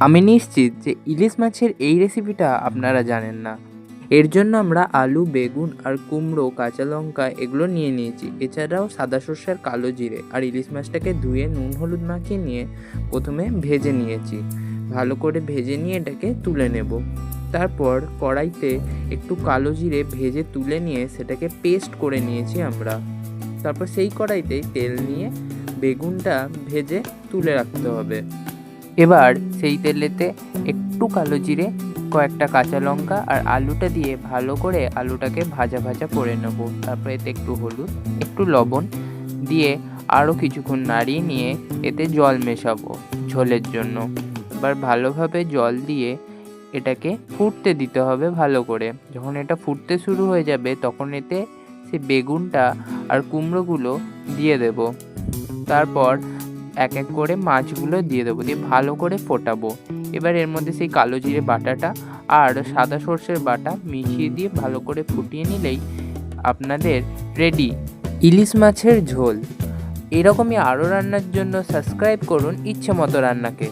আমি নিশ্চিত যে ইলিশ মাছের এই রেসিপিটা আপনারা জানেন না। এর জন্য আমরা আলু, বেগুন আর কুমড়ো, কাঁচা লঙ্কা এগুলো নিয়ে নিয়েছি। এছাড়াও সাদা সর্ষে আর কালো জিরে আর ইলিশ মাছটাকে ধুয়ে নুন হলুদ মাখিয়ে নিয়ে প্রথমে ভেজে নিয়েছি। ভালো করে ভেজে নিয়ে এটাকে তুলে নেব। তারপর কড়াইতে একটু কালো জিরে ভেজে তুলে নিয়ে সেটাকে পেস্ট করে নিয়েছি আমরা। তারপর সেই কড়াইতেই তেল নিয়ে বেগুনটা ভেজে তুলে রাখতে হবে। এবার সেই তেলেতে একটু কালো জিরে, কয়েকটা কাঁচা লঙ্কা আর আলুটা দিয়ে ভালো করে আলুটাকে ভাজা ভাজা করে নেব। তারপর এতে একটু হলুদ, একটু লবণ দিয়ে আরও কিছুক্ষণ নাড়িয়ে নিয়ে এতে জল মেশাবো ঝোলের জন্য। এবার ভালোভাবে জল দিয়ে এটাকে ফুটতে দিতে হবে ভালো করে। যখন এটা ফুটতে শুরু হয়ে যাবে তখন এতে সে বেগুনটা আর কুমড়োগুলো দিয়ে দেব। তারপর এক এক করে মাছগুলো দিয়ে দেবো, দিয়ে ভালো করে ফোটাবো। এবার এর মধ্যে সেই কালো জিরে বাটাটা আর সাদা সর্ষের বাটা মিশিয়ে দিয়ে ভালো করে ফুটিয়ে নিলেই আপনাদের রেডি ইলিশ মাছের ঝোল। এরকমই আরও রান্নার জন্য সাবস্ক্রাইব করুন ইচ্ছে মতো রান্নাকে।